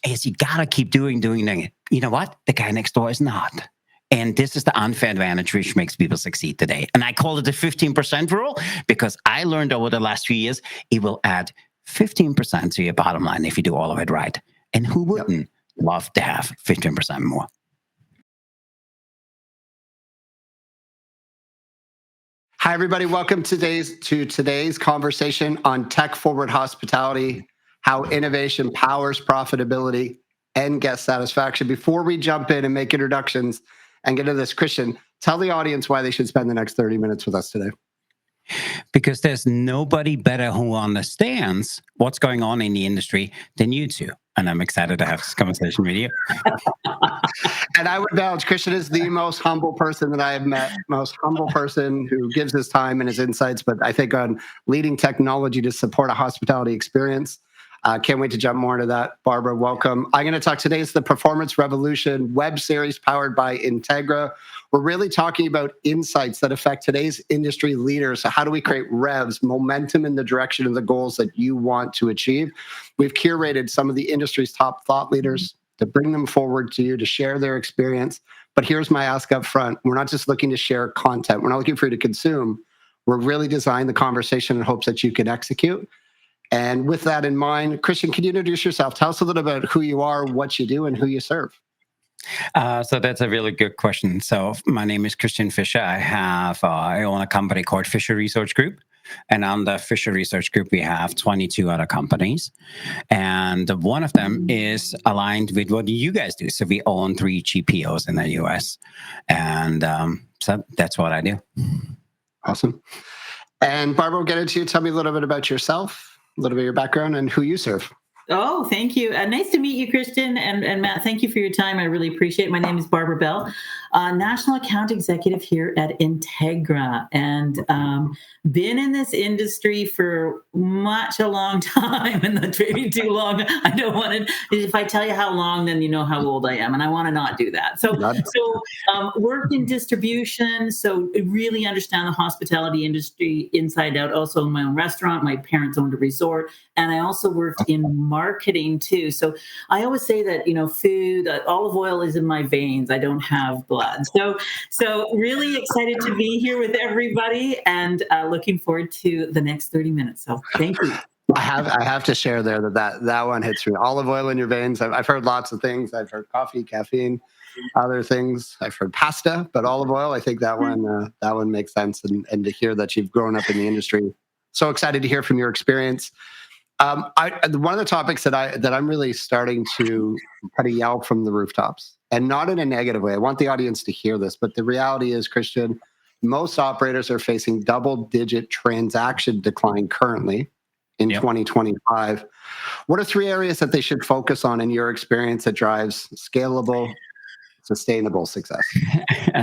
is you got to keep doing it. You know what? The guy next door is not. And this is the unfair advantage which makes people succeed today. And I call it the 15% rule because I learned over the last few years, it will add 15% to your bottom line if you do all of it right. And who wouldn't love to have 15% more? Hi, everybody. Welcome to today's conversation on tech-forward hospitality, how innovation powers profitability and guest satisfaction. Before we jump in and make introductions and get into this, Christian, tell the audience why they should spend the next 30 minutes with us today. Because there's nobody better who understands what's going on in the industry than you two. And I'm excited to have this conversation with you. And I would vouch, Christian is the most humble person that I have met, most humble person who gives his time and his insights, but I think on leading technology to support a hospitality experience. Can't wait to jump more into that. Barbara, welcome. I'm going to talk today is the Performance Revolution web series powered by Integra. We're really talking about insights that affect today's industry leaders. So how do we create revs, momentum in the direction of the goals that you want to achieve? We've curated some of the industry's top thought leaders to bring them forward to you to share their experience. But here's my ask up front. We're not just looking to share content. We're not looking for you to consume. We're really designing the conversation in hopes that you can execute. And with that in mind, Christian, can you introduce yourself? Tell us a little about who you are, what you do, and who you serve. So that's a really good question. So my name is Christian Fischer. I own a company called Fischer Research Group. And on the Fischer Research Group, we have 22 other companies. And one of them is aligned with what you guys do. So we own 3 GPOs in the US. And so that's what I do. Awesome. And Barbara, we'll get into you. Tell me a little bit about yourself, a little bit of your background, and who you serve. Oh, thank you. Nice to meet you, Christian. And Matt, thank you for your time. I really appreciate it. My name is Barbara Bell, National Account Executive here at Integra, and been in this industry for a long time, and that's maybe too long. I don't want to, if I tell you how long, then you know how old I am, and I want to not do that. So worked in distribution, so really understand the hospitality industry inside out. Also in my own restaurant, my parents owned a resort, and I also worked in marketing too. So I always say that, food, olive oil is in my veins. I don't have blood. So really excited to be here with everybody, and looking forward to the next 30 minutes. So thank you. I have to share there that one hits me. Olive oil in your veins. I've heard lots of things. I've heard coffee, caffeine, other things. I've heard pasta, but olive oil, I think that one makes sense. And to hear that you've grown up in the industry, so excited to hear from your experience. One of the topics that I'm really starting to kind of yell from the rooftops, and not in a negative way. I want the audience to hear this, but the reality is, Christian, most operators are facing double-digit transaction decline currently in 2025. What are 3 areas that they should focus on in your experience that drives scalable, sustainable success?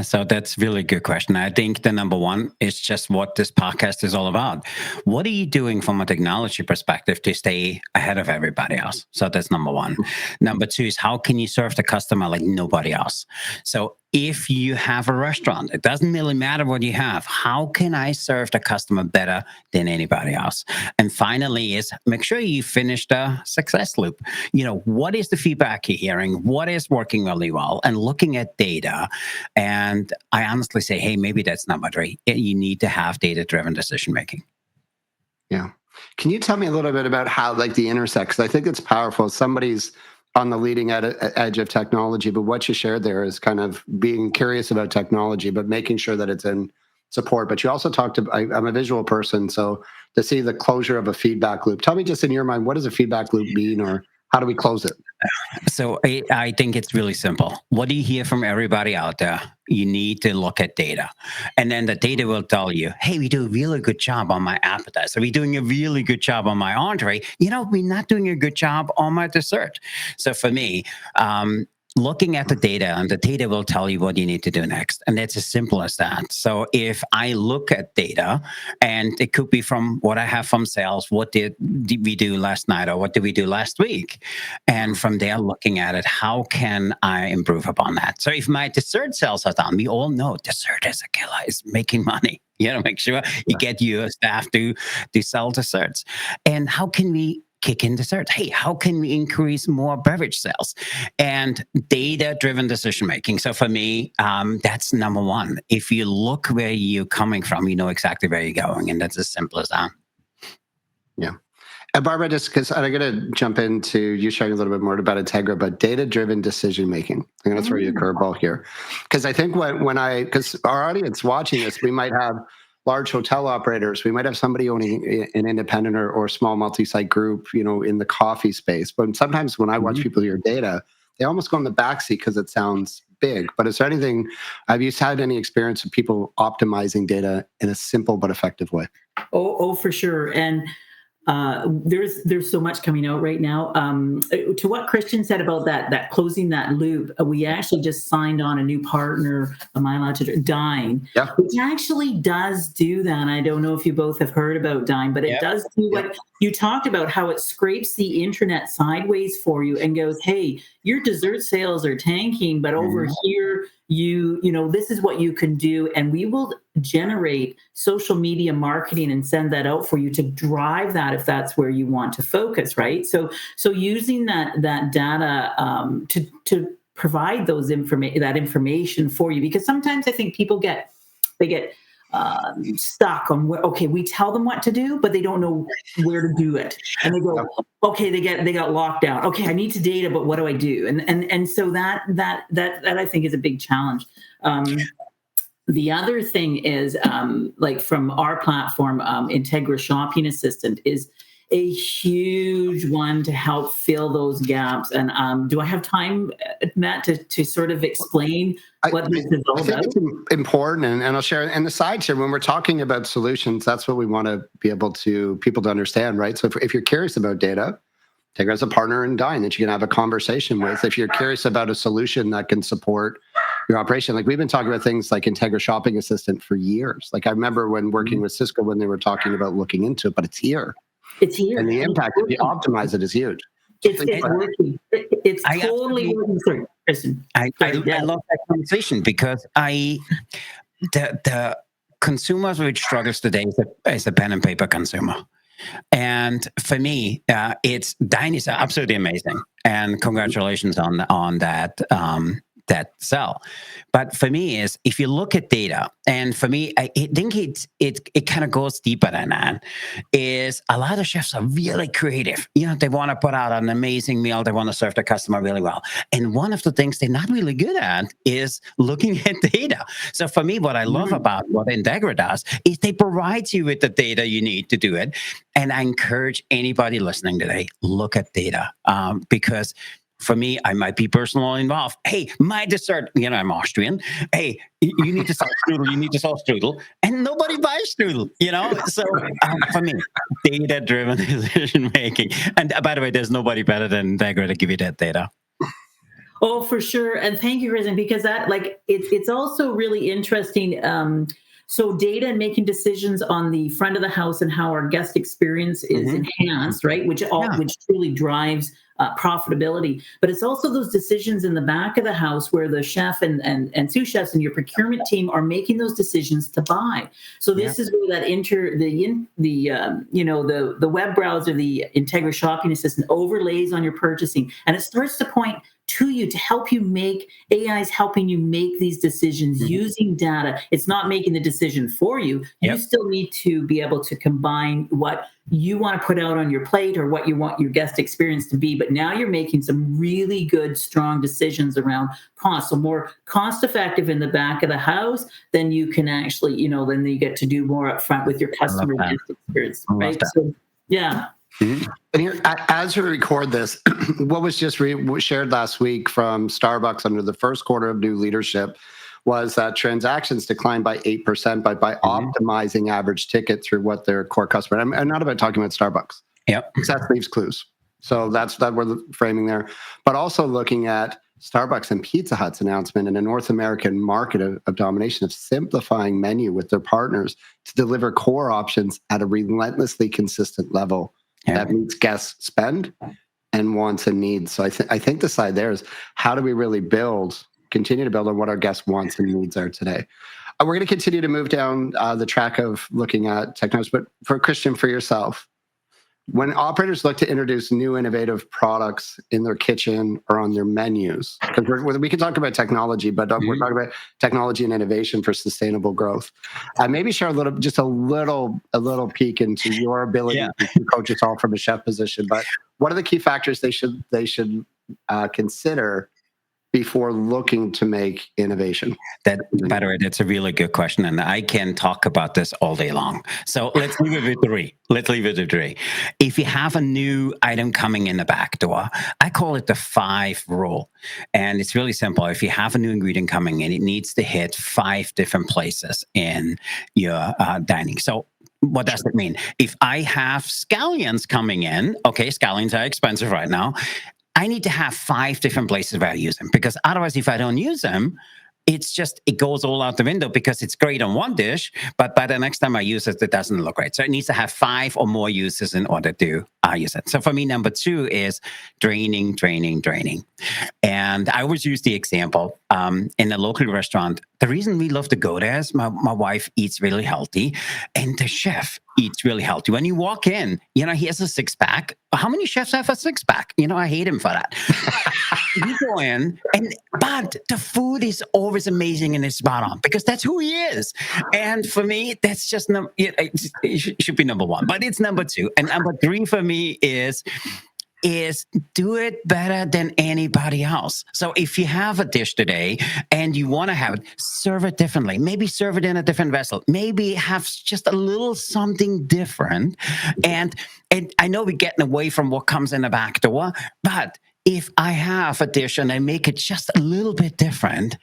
So that's really a good question. I think the number one is just what this podcast is all about. What are you doing from a technology perspective to stay ahead of everybody else? So that's number one. Number 2 is how can you serve the customer like nobody else? So if you have a restaurant, it doesn't really matter what you have. How can I serve the customer better than anybody else? And finally is make sure you finish the success loop. What is the feedback you're hearing? What is working really well? And looking at data. And I honestly say, hey, maybe that's number 3. You need to have data-driven decision-making. Yeah. Can you tell me a little bit about how the intersect? Because I think it's powerful. Somebody's on the leading edge of technology, but what you shared there is kind of being curious about technology, but making sure that it's in support. But you also talked about, I'm a visual person, so to see the closure of a feedback loop. Tell me just in your mind, what does a feedback loop mean, or how do we close it? So I think it's really simple. What do you hear from everybody out there? You need to look at data. And then the data will tell you, hey, we do a really good job on my appetizer. We're doing a really good job on my entree. We're not doing a good job on my dessert. So for me, looking at the data, and the data will tell you what you need to do next. And it's as simple as that. So if I look at data, and it could be from what I have from sales, what did we do last night, or what did we do last week? And from there, looking at it, how can I improve upon that? So if my dessert sales are down, we all know dessert is a killer, it's making money. Make sure you get your staff to sell desserts. And how can we kick in desserts? Hey, how can we increase more beverage sales? And data-driven decision making. So for me, that's number one. If you look where you're coming from, you know exactly where you're going, and that's as simple as that. Yeah. Barbara, just because I'm going to jump into you sharing a little bit more about Integra, but data-driven decision making. I'm going to throw you a curveball here, because I think because our audience watching this, we might have large hotel operators, we might have somebody owning an independent or small multi-site group, in the coffee space. But sometimes when I watch people hear data, they almost go in the backseat because it sounds big. But is there anything? Have you had any experience of people optimizing data in a simple but effective way? Oh, for sure. And there's so much coming out right now. To what Christian said about that closing that loop, we actually just signed on a new partner. Am I allowed to? Dine, which actually does do that. I don't know if you both have heard about Dine, but it does do what you talked about, how it scrapes the internet sideways for you and goes, hey, your dessert sales are tanking, but over here, this is what you can do, and we will generate social media marketing and send that out for you to drive that if that's where you want to focus, right? So using that data to provide that information for you, because sometimes I think people get stuck on we tell them what to do, but they don't know where to do it, and they go, okay, they got locked down. Okay, I need to data, but what do I do? And so that I think is a big challenge. The other thing is, like from our platform, Integra Shopping Assistant is a huge one to help fill those gaps. And do I have time, Matt, to sort of explain what this is all about? It's important, and I'll share. And the sides here, when we're talking about solutions, that's what we want to be able to people to understand, right? So if you're curious about data, take her as a partner in Dine that you can have a conversation with. If you're curious about a solution that can support your operation, like we've been talking about things like Integra Shopping Assistant for years. Like I remember when working with Cisco when they were talking about looking into it, but it's here. It's here. And the impact if you optimize it is huge. It's working. It's totally working. Sorry, Kristen. I love that conversation because the consumers which struggles today is a pen and paper consumer. And for me, Dine is absolutely amazing, and congratulations on that sell. But for me, is if you look at data, and for me, I think it kind of goes deeper than that. Is a lot of chefs are really creative. They want to put out an amazing meal. They want to serve the customer really well. And one of the things they're not really good at is looking at data. So for me, what I love about what Integra does is they provide you with the data you need to do it. And I encourage anybody listening today, look at data, because for me, I might be personally involved. Hey, my dessert, I'm Austrian. Hey, you need to sell strudel. You need to sell strudel. And nobody buys strudel, So for me, data-driven decision making. And by the way, there's nobody better than Integra to give you that data. Oh, for sure. And thank you, Kristen, because that it's also really interesting. So data and making decisions on the front of the house and how our guest experience is enhanced, right? Which truly drives profitability. But it's also those decisions in the back of the house where the chef and sous chefs and your procurement team are making those decisions to buy. So this is where that the web browser, the Integra Shopping Assistant overlays on your purchasing, and it starts to point to you to help you make AI is helping you make these decisions using data. It's not making the decision for you. You still need to be able to combine what you want to put out on your plate or what you want your guest experience to be. But now you're making some really good, strong decisions around cost. So more cost effective in the back of the house, then you can actually, then you get to do more up front with your customer guest experience. Right. So, yeah. And here, as we record this, what was just shared last week from Starbucks under the first quarter of new leadership was that transactions declined by 8% by optimizing average ticket through what their core customer. I'm not about talking about Starbucks. That leaves clues. So that's that we're framing there. But also looking at Starbucks and Pizza Hut's announcement in a North American market of domination of simplifying menu with their partners to deliver core options at a relentlessly consistent level. That meets guests' spend and wants and needs. So I think the side there is how do we really continue to build on what our guests' wants and needs are today. We're going to continue to move down the track of looking at technology. But for Christian, for yourself, when operators look to introduce new innovative products in their kitchen or on their menus, because we can talk about technology, but we're talking about technology and innovation for sustainable growth. Maybe share a little peek into your ability to coach us all from a chef position. But what are the key factors they should consider before looking to make innovation? By the way, that's a really good question, and I can talk about this all day long. So let's leave it with three. If you have a new item coming in the back door, I call it the 5 rule, and it's really simple. If you have a new ingredient coming in, it needs to hit 5 different places in your dining. So what does it mean? If I have scallions coming in, okay, scallions are expensive right now. I need to have 5 different places where I use them, because otherwise, if I don't use them, it goes all out the window, because it's great on one dish, but by the next time I use it, it doesn't look right. So it needs to have 5 or more uses in order to use it. So for me, number 2 is draining. And I always use the example in a local restaurant. The reason we love to go there is my wife eats really healthy, and the chef eats really healthy. When you walk in, he has a 6-pack. How many chefs have a 6-pack? I hate him for that. You go in, but the food is always amazing and it's spot on, because that's who he is. And for me, that's just it should be number 1, but it's number 2. And number 3 for me is do it better than anybody else. So if you have a dish today and you want to have it, serve it differently. Maybe serve it in a different vessel. Maybe have just a little something different. And I know we're getting away from what comes in the back door, but if I have a dish and I make it just a little bit different,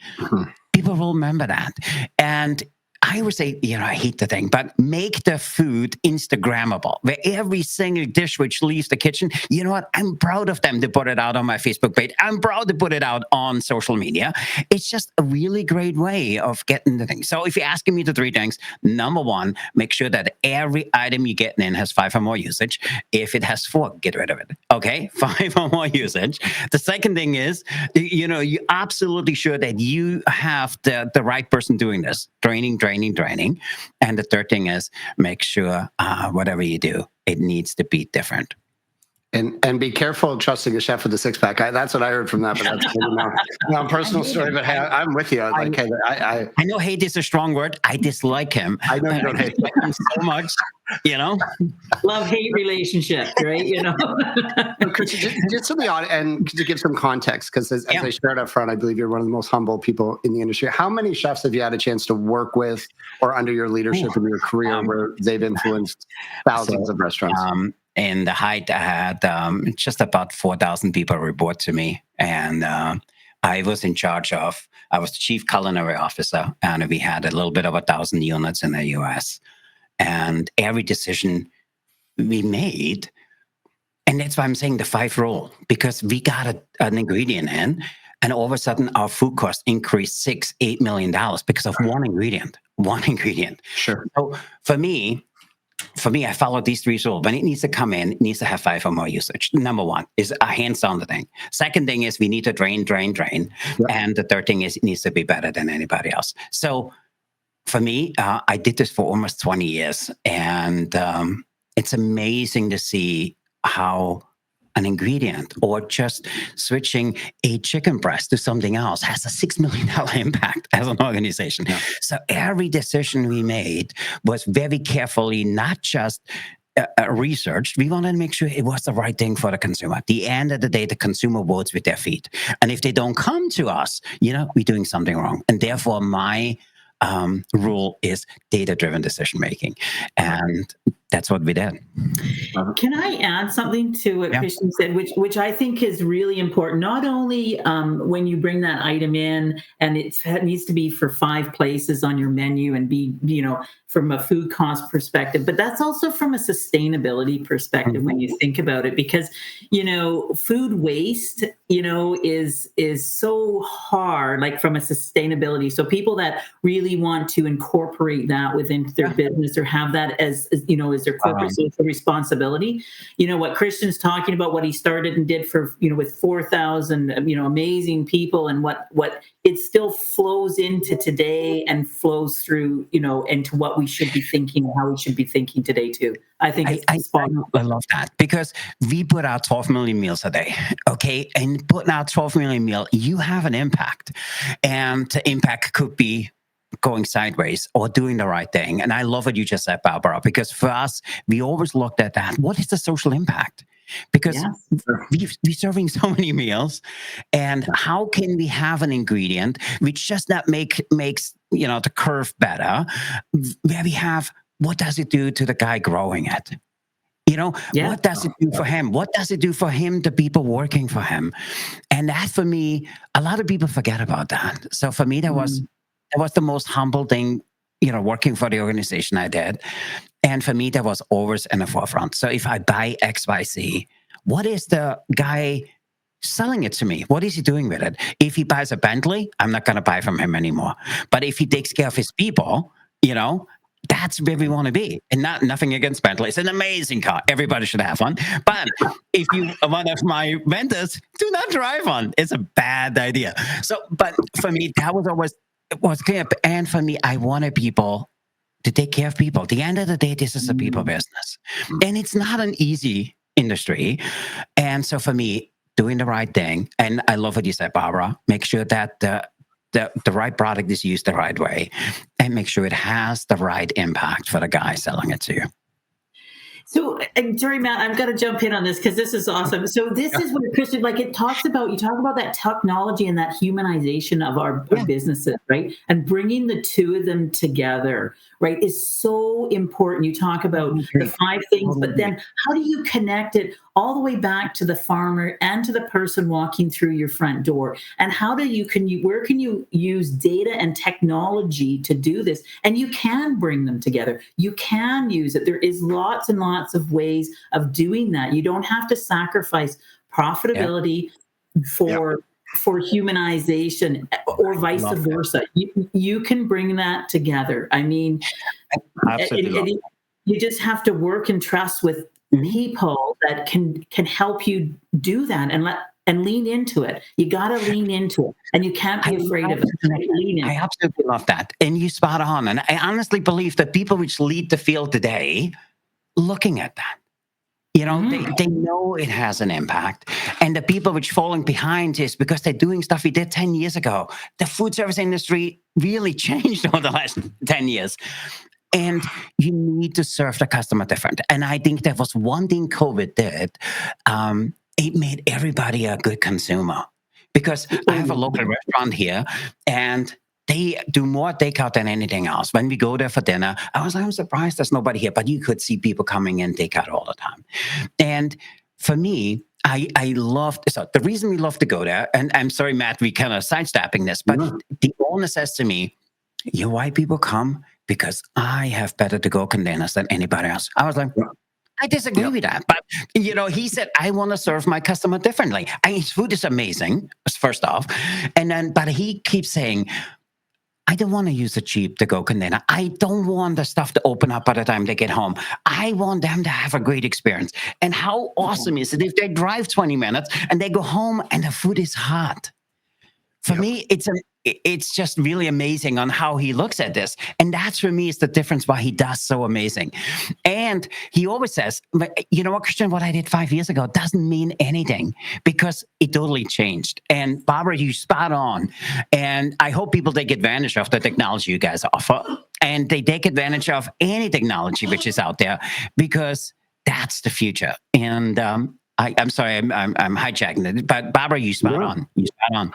people will remember that. And I would say, I hate the thing, but make the food Instagrammable, where every single dish which leaves the kitchen, you know what? I'm proud of them to put it out on my Facebook page. I'm proud to put it out on social media. It's just a really great way of getting the thing. So if you're asking me the 3 things, number 1, make sure that every item you get in has 5 or more usage. If it has 4, get rid of it. Okay, 5 or more usage. The second thing is, you absolutely sure that you have the right person doing this, draining. And the third thing is, make sure whatever you do, it needs to be different. And be careful trusting a chef with a 6-pack. That's what I heard from that, but that's not a personal story. But hey, I'm with you. I know hate is a strong word. I dislike him. I know you don't hate him so much. Love-hate relationship, right? Just to the audience, and to give some context, because as I shared up front, I believe you're one of the most humble people in the industry. How many chefs have you had a chance to work with, or under your leadership in your career, where they've influenced thousands of restaurants? In the height, I had just about 4,000 people report to me, and I was in charge of. I was the chief culinary officer, and we had a little bit of 1,000 units in the U.S. And every decision we made, and that's why I'm saying the 5 rule, because we got an ingredient in, and all of a sudden our food cost increased $6-8 million because of one ingredient. Sure. So for me, I follow these 3 rules. When it needs to come in, it needs to have 5 or more usage. Number 1 is a hands down the thing. Second thing is we need to drain. Yep. And the third thing is it needs to be better than anybody else. So for me, I did this for almost 20 years. And it's amazing to see how an ingredient or just switching a chicken breast to something else has a $6 million impact as an organization. Yeah. So every decision we made was very carefully, not just researched. We wanted to make sure it was the right thing for the consumer. At the end of the day, the consumer votes with their feet. And if they don't come to us, we're doing something wrong. And therefore, my rule is data-driven decision-making. And that's what we did. Can I add something to what Christian said, which I think is really important? Not only when you bring that item in, and it needs to be for 5 places on your menu and be, from a food cost perspective, but that's also from a sustainability perspective when you think about it, because, food waste, is so hard, like from a sustainability. So people that really want to incorporate that within their business or have that as is their corporate social responsibility. What Christian's talking about, what he started and did for, with 4,000, amazing people, and what it still flows into today and flows through, into what we should be thinking, and how we should be thinking today too. I think it's spot on. I love that, because we put out 12 million meals a day. Okay. And putting out 12 million meals, you have an impact, and the impact could be going sideways or doing the right thing. And I love what you just said, Barbara, because for us, we always looked at that. What is the social impact? Because we're serving so many meals, and how can we have an ingredient which just not makes the curve better, where we have, what does it do to the guy growing it? What does it do for him? What does it do for him, the people working for him? And that, for me, a lot of people forget about that. So for me, that was the most humble thing, working for the organization I did. And for me, that was always in the forefront. So if I buy XYZ, what is the guy selling it to me? What is he doing with it? If he buys a Bentley, I'm not going to buy from him anymore. But if he takes care of his people, that's where we want to be. And nothing against Bentley. It's an amazing car. Everybody should have one. But if you are one of my vendors, do not drive one. It's a bad idea. So, but for me, that was always, it was clear. And for me, I wanted people to take care of people. At the end of the day, this is a people business. And it's not an easy industry. And so for me, doing the right thing, and I love what you said, Barbara, make sure that the right product is used the right way, and make sure it has the right impact for the guy selling it to you. So, sorry, Matt, I've got to jump in on this because this is awesome. So this is what Christian, you talk about that technology and that humanization of our businesses, right? And bringing the two of them together, right, is so important. You talk about the 5 things, but then how do you connect it all the way back to the farmer and to the person walking through your front door? And where can you use data and technology to do this? And you can bring them together. You can use it. There is lots and lots of ways of doing that. You don't have to sacrifice profitability for humanization, or vice versa. You can bring that together. I mean, you just have to work and trust with people that can help you do that, and lean into it. You got to lean into it, and you can't be afraid of it. I absolutely love that, and you spot on. And I honestly believe that people which lead the field today, looking at that, they know it has an impact. And the people which falling behind is because they're doing stuff we did 10 years ago. The food service industry really changed over the last 10 years. And you need to serve the customer different. And I think that was one thing COVID did. It made everybody a good consumer, because I have a local restaurant here, and they do more takeout than anything else. When we go there for dinner, I'm surprised there's nobody here, but you could see people coming in takeout all the time. And for me, I loved, so the reason we love to go there, and I'm sorry, Matt, we kind of sidestepping this, but the owner says to me, why people come? Because I have better to-go containers than anybody else. I was like, I disagree with that. But, he said, I want to serve my customer differently. His food is amazing, first off. And then, but he keeps saying, I don't want to use a cheap to-go container. I don't want the stuff to open up by the time they get home. I want them to have a great experience. And how awesome is it if they drive 20 minutes and they go home and the food is hot? For me, it's just really amazing on how he looks at this. And that's, for me, is the difference why he does so amazing. And he always says, you know what, Christian, what I did 5 years ago doesn't mean anything, because it totally changed. And Barbara, you spot on. And I hope people take advantage of the technology you guys offer. And they take advantage of any technology which is out there, because that's the future. And I'm sorry, I'm hijacking it, but Barbara, you spot on. You spot on.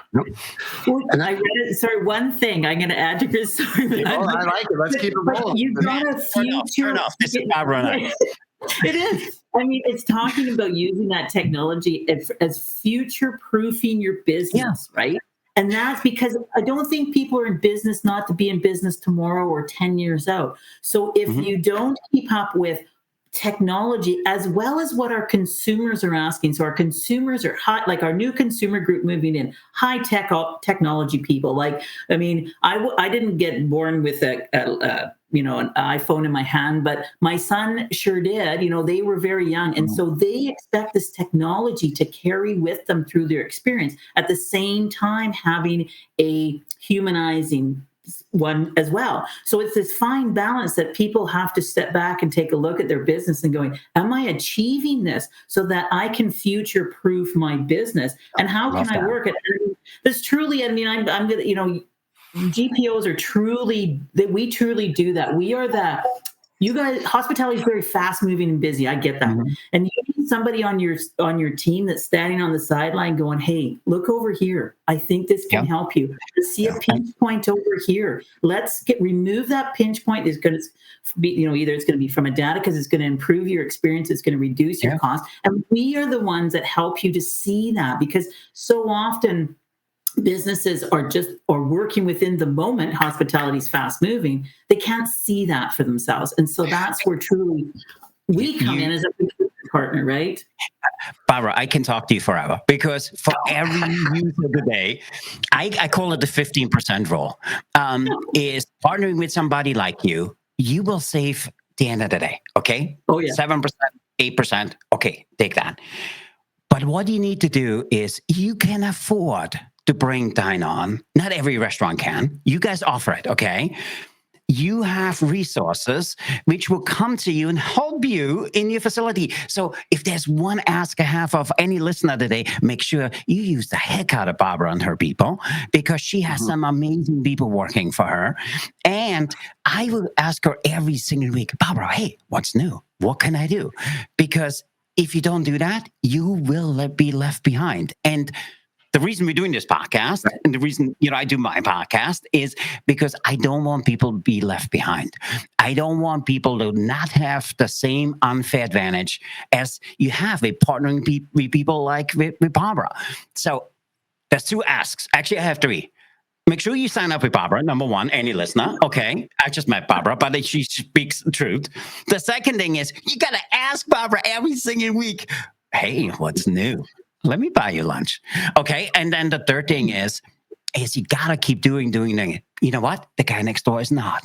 Well, I read it. Sorry, one thing I'm going to add to Chris' story. I like it. Let's keep it rolling. You've got a future. Turn off. This is Barbara. It is. I mean, it's talking about using that technology as future-proofing your business, right? And that's because I don't think people are in business not to be in business tomorrow or 10 years out. So if you don't keep up with technology as well as what our consumers are asking. So our consumers are like our new consumer group moving in, high tech technology people. Like, I mean, I didn't get born with a an iPhone in my hand, but my son sure did. They were very young. And so they expect this technology to carry with them through their experience, at the same time having a humanizing one as well. So it's this fine balance that people have to step back and take a look at their business and going, am I achieving this so that I can future proof my business? And how can I work at this? Truly, I'm gonna, GPOs are truly, that we truly do that. We are that. You guys, hospitality is very fast moving and busy. I get that. Mm-hmm. And you need somebody on your team that's standing on the sideline going, hey, look over here. I think this can help you. Let's see a pinch point over here. Let's remove that pinch point. Is going to be, either it's going to be from a data because it's going to improve your experience. It's going to reduce your cost. And we are the ones that help you to see that, because so often businesses are working within the moment. Hospitality is fast moving. They can't see that for themselves. And so that's where truly we come in as a partner, right? Barbara, I can talk to you forever, because for every use of the day, I call it the 15% rule, is partnering with somebody like you will save the end of the day. Okay. 7%, 8%. Okay. Take that. But what you need to do is you can afford to bring Dine On. Not every restaurant can. You guys offer it, okay? You have resources which will come to you and help you in your facility. So if there's one ask I have of any listener today, make sure you use the heck out of Barbara and her people, because she has some amazing people working for her. And I will ask her every single week, Barbara, hey, what's new? What can I do? Because if you don't do that, you will be left behind. And the reason we're doing this podcast, and the reason I do my podcast, is because I don't want people to be left behind. I don't want people to not have the same unfair advantage as you have with partnering with people like with Barbara. So there's 2 asks. Actually, I have 3. Make sure you sign up with Barbara, number 1, any listener. Okay, I just met Barbara, but she speaks the truth. The second thing is, you got to ask Barbara every single week, hey, what's new? Let me buy you lunch. Okay. And then the third thing is you got to keep doing it. You know what? The guy next door is not.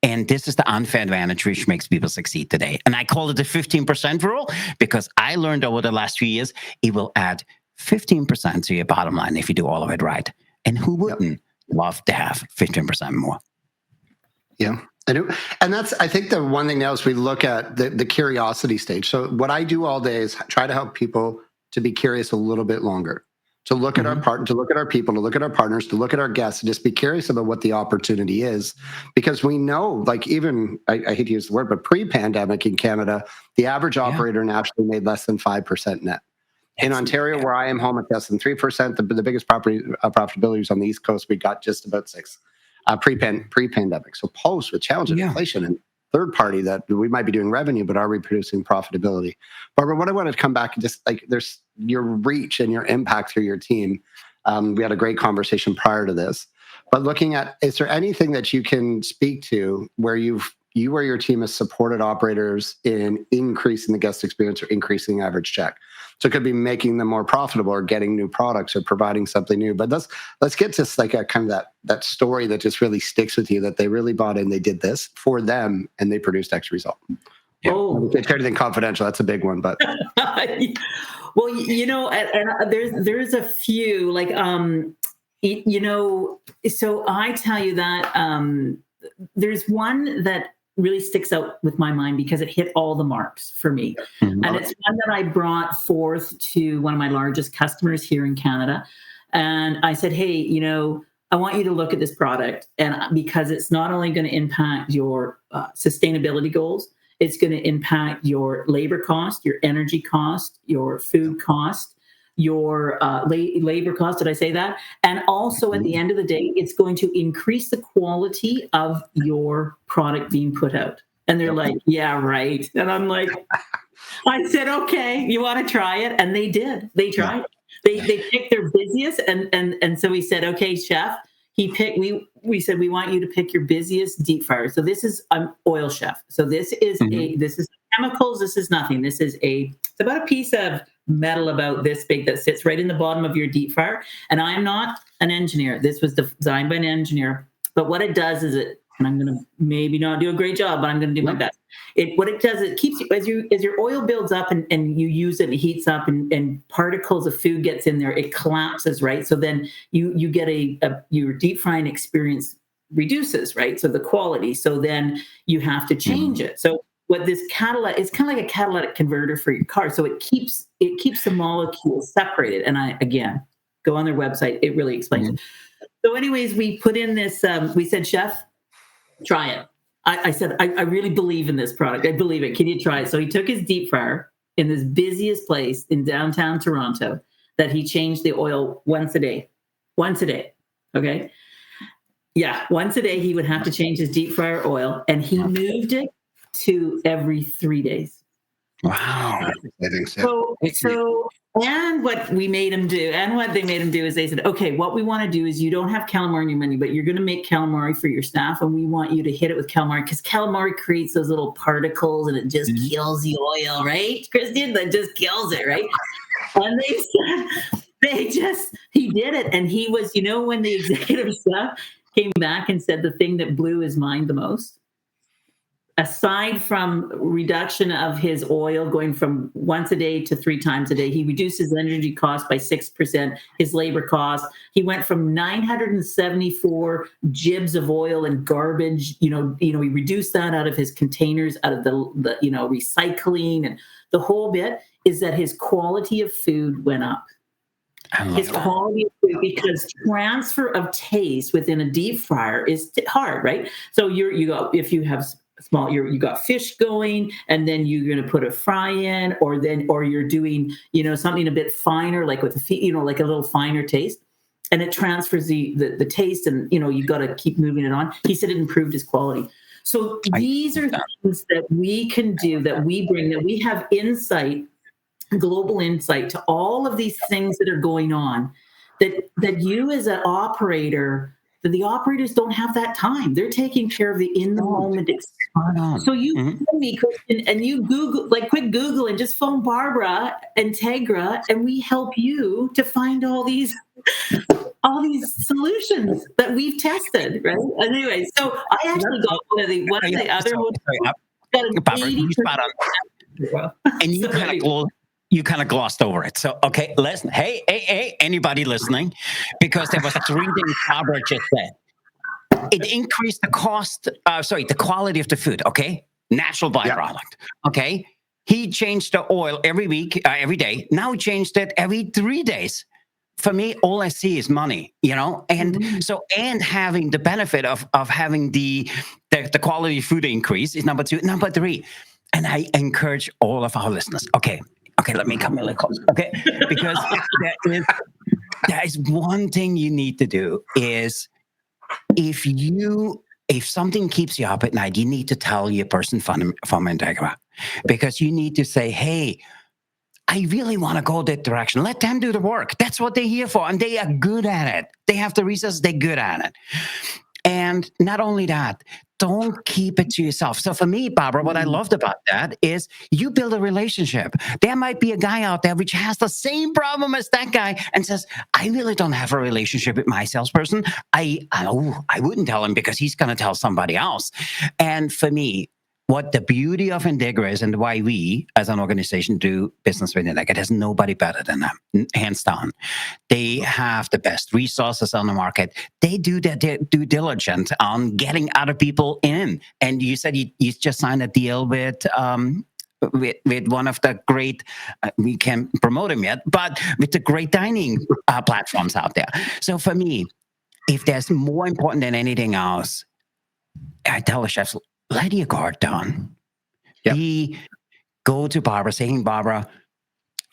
And this is the unfair advantage which makes people succeed today. And I call it the 15% rule, because I learned over the last few years, it will add 15% to your bottom line if you do all of it right. And who wouldn't love to have 15% more? Yeah. And that's, I think, the one thing now is we look at the curiosity stage. So what I do all day is try to help people to be curious a little bit longer, to look at our partner, to look at our people, to look at our partners, to look at our guests, and just be curious about what the opportunity is. Because we know, like, even, I hate to use the word, but pre-pandemic in Canada, the average operator naturally made less than 5% net. In Ontario, where I am home, it's less than 3%. The biggest profitability is on the East Coast. We got just about 6% pre-pandemic. So post, with challenge of inflation and third party, that we might be doing revenue, but are we producing profitability? Barbara, what I want to come back and just, like, there's your reach and your impact through your team. We had a great conversation prior to this, but looking at, is there anything that you can speak to where you or your team has supported operators in increasing the guest experience or increasing average check? So it could be making them more profitable or getting new products or providing something new. But let's get to like a kind of that story that just really sticks with you, that they really bought in, they did this for them, and they produced X result. Yeah. Oh, it's anything confidential. That's a big one, but. Well, and there's a few, like, so I tell you that there's one that really sticks out with my mind because it hit all the marks for me. Mm-hmm. And it's one that I brought forth to one of my largest customers here in Canada. And I said, hey, I want you to look at this product, and because it's not only going to impact your sustainability goals, it's going to impact your labor cost, your energy cost, your food cost, your labor cost. Did I say that? And also at the end of the day, it's going to increase the quality of your product being put out. And they're like, yeah, right. And I'm like, I said, okay, you want to try it? And they did. They tried it. They picked their busiest. And so we said, okay, chef, we said, we want you to pick your busiest deep fryer. So this is an oil chef. So this is this is chemicals. This is nothing. This is it's about a piece of metal about this big that sits right in the bottom of your deep fryer. And I'm not an engineer. This was designed by an engineer. But what it does is it and I'm going to maybe not do a great job, but I'm going to do my best. What it does, it keeps you, as your oil builds up and you use it and it heats up and particles of food gets in there, it collapses, right? So then you get your deep frying experience reduces, right? So the quality. So then you have to change it. So what this catalytic, it's kind of like a catalytic converter for your car. So it keeps the molecules separated. And again, go on their website. It really explains it. So anyways, we put in this, we said, chef, try it. I said, I really believe in this product. I believe it. Can you try it? So he took his deep fryer in this busiest place in downtown Toronto that he changed the oil once a day. Okay. Yeah. Once a day, he would have to change his deep fryer oil, and he moved it to every 3 days. Wow. So, and what we made him do, and what they made him do is they said, okay, what we want to do is you don't have calamari in your menu, but you're going to make calamari for your staff, and we want you to hit it with calamari because calamari creates those little particles and it just kills the oil, right, Christian? That just kills it, right? And he did it. And he was, when the executive staff came back and said the thing that blew his mind the most, aside from reduction of his oil going from once a day to 3 times a day, he reduced his energy cost by 6%, his labor cost. He went from 974 jibs of oil and garbage. He reduced that out of his containers, out of the recycling, and the whole bit is that his quality of food went up. His quality of food, because transfer of taste within a deep fryer is hard, right? So if you have small, you got fish going, and then you're going to put a fry in, or you're doing, something a bit finer, like with like a little finer taste, and it transfers the taste, and you got to keep moving it on. He said it improved his quality. So these are things that we can do, that we bring, that we have insight, global insight to all of these things that are going on, that you as an operator, that the operators don't have that time. They're taking care of the in the moment experience. So you phone me, Christian, and you Google, quick Google, and just phone Barbara Integra, and we help you to find all these solutions that we've tested, right? Anyway, so I actually got one of the other and you kind of glossed over it. So, okay, listen. Hey, anybody listening? Because there was 3 things Barbara just said. It increased the the quality of the food, okay? Natural byproduct, okay? He changed the oil every week, every day. Now he changed it every 3 days. For me, all I see is money, and so, and having the benefit of having the quality of food increase is number 2. Number 3, and I encourage all of our listeners, okay, let me come really close, okay? Because there is one thing you need to do is, if something keeps you up at night, you need to tell your person from Integra, because you need to say, hey, I really want to go that direction. Let them do the work. That's what they're here for, and they are good at it. They have the resources, they're good at it. And not only that, don't keep it to yourself. So for me, Barbara, what I loved about that is you build a relationship. There might be a guy out there which has the same problem as that guy and says, I really don't have a relationship with my salesperson. I wouldn't tell him because he's going to tell somebody else. And for me, what the beauty of Integra is, and why we as an organization do business with Integra, there's nobody better than them, hands down. They have the best resources on the market. They do their due diligence on getting other people in. And you said you just signed a deal with one of the great, we can't promote him yet, but with the great dining platforms out there. So for me, if there's more important than anything else, I tell the chefs, let your guard down. Go to Barbara saying, Barbara,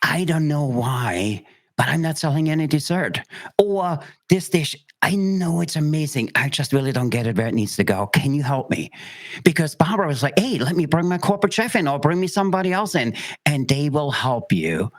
I don't know why, but I'm not selling any dessert. Or this dish, I know it's amazing. I just really don't get it where it needs to go. Can you help me? Because Barbara was like, hey, let me bring my corporate chef in, or bring me somebody else in, and they will help you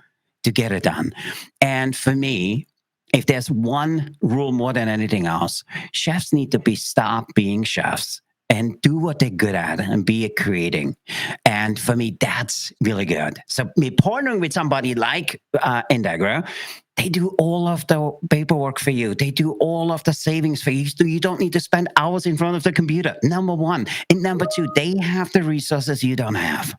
to get it done. And for me, if there's one rule more than anything else, chefs need to stop being chefs and do what they're good at and be creating. And for me, that's really good. So me partnering with somebody like Integra, they do all of the paperwork for you. They do all of the savings for you. So you don't need to spend hours in front of the computer. Number one. And number two, they have the resources you don't have.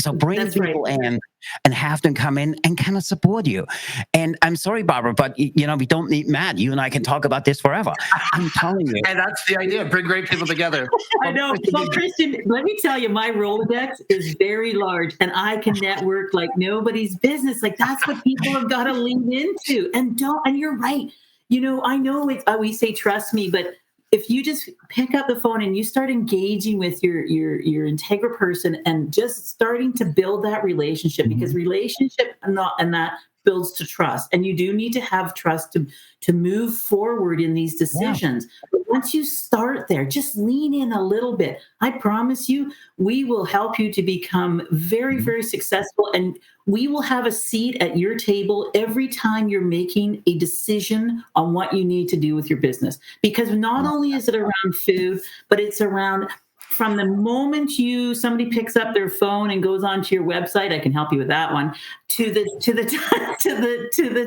So bring That's people right. in and have them come in and kind of support you. And I'm sorry, Barbara, but we don't need Matt. You and I can talk about this forever. I'm telling you. And that's the idea. Bring great people together. I know. Well, Christian, let me tell you, my Rolodex is very large and I can network like nobody's business. Like that's what people have got to lean into. And you're right. I know we say trust me, but if you just pick up the phone and you start engaging with your Integra person and just starting to build that relationship, because relationship and that builds to trust, and you do need to have trust to move forward in these decisions. Yeah. But once you start there, just lean in a little bit. I promise you, we will help you to become very, very successful, and we will have a seat at your table every time you're making a decision on what you need to do with your business. Because not only is it around food, but it's around from the moment somebody picks up their phone and goes onto your website, I can help you with that one, to the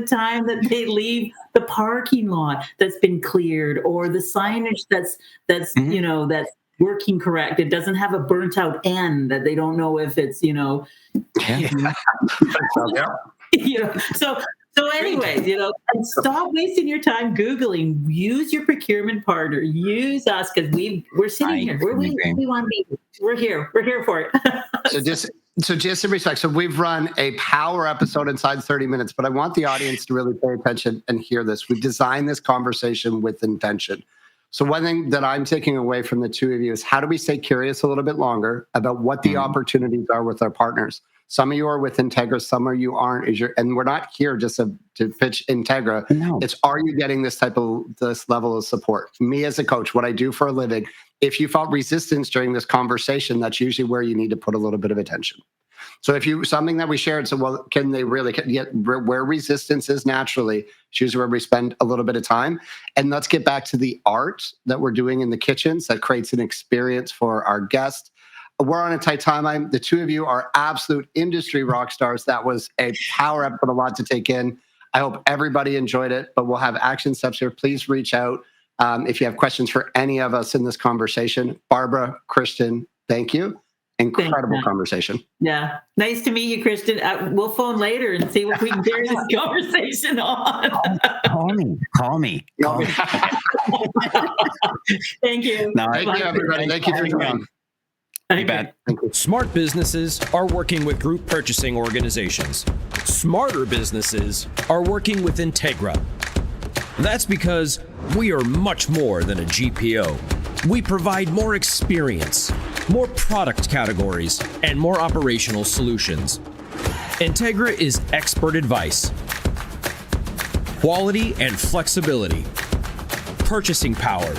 time that they leave the parking lot that's been cleared, or the signage that's that's working correct. It doesn't have a burnt out end that they don't know if it's So anyways, and stop wasting your time Googling. Use your procurement partner. Use us, because we're sitting here. We want to be. We're here. We're here for it. So just in respect, so we've run a power episode inside 30 minutes, but I want the audience to really pay attention and hear this. We designed this conversation with intention. So one thing that I'm taking away from the two of you is, how do we stay curious a little bit longer about what the opportunities are with our partners? Some of you are with Integra, some of you aren't. And we're not here just to pitch Integra. No. It's, are you getting this level of support? Me as a coach, what I do for a living, if you felt resistance during this conversation, that's usually where you need to put a little bit of attention. So if something that we shared, so well, can they really get where resistance is naturally, choose where we spend a little bit of time. And let's get back to the art that we're doing in the kitchens that creates an experience for our guests. We're on a tight timeline. The two of you are absolute industry rock stars. That was a power up, but a lot to take in. I hope everybody enjoyed it, but we'll have action steps here. Please reach out if you have questions for any of us in this conversation. Barbara, Christian, thank you. Incredible conversation. Yeah. Nice to meet you, Christian. We'll phone later and see what we can carry this conversation on. Call me. Thank you. No, thank you, everybody. Thank you for joining. Smart businesses are working with group purchasing organizations. Smarter businesses are working with Integra. That's because we are much more than a GPO. We provide more experience, more product categories, and more operational solutions. Integra is expert advice, quality and flexibility, purchasing power,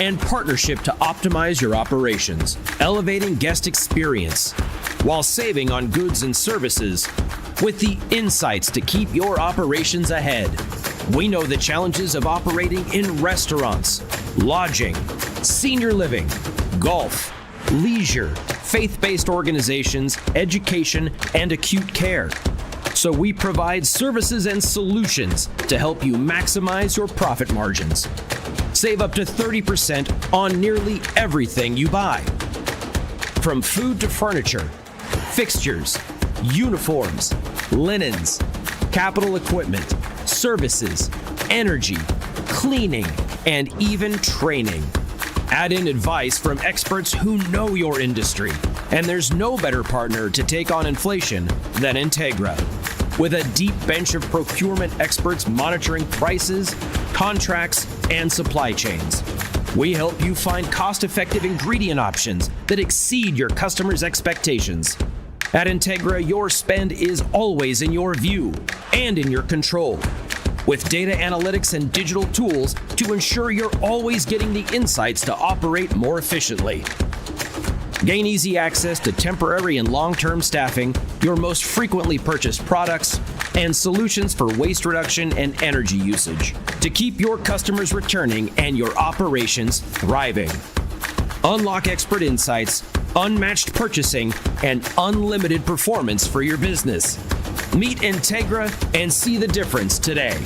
and partnership to optimize your operations, elevating guest experience while saving on goods and services with the insights to keep your operations ahead. We know the challenges of operating in restaurants, lodging, senior living, golf, leisure, faith-based organizations, education, and acute care. So we provide services and solutions to help you maximize your profit margins. Save up to 30% on nearly everything you buy. From food to furniture, fixtures, uniforms, linens, capital equipment, services, energy, cleaning, and even training. Add in advice from experts who know your industry. And there's no better partner to take on inflation than Integra. With a deep bench of procurement experts monitoring prices, contracts, and supply chains. We help you find cost-effective ingredient options that exceed your customers' expectations. At Integra, your spend is always in your view and in your control, with data analytics and digital tools to ensure you're always getting the insights to operate more efficiently. Gain easy access to temporary and long-term staffing, your most frequently purchased products, and solutions for waste reduction and energy usage to keep your customers returning and your operations thriving. Unlock expert insights, unmatched purchasing, and unlimited performance for your business. Meet Integra and see the difference today.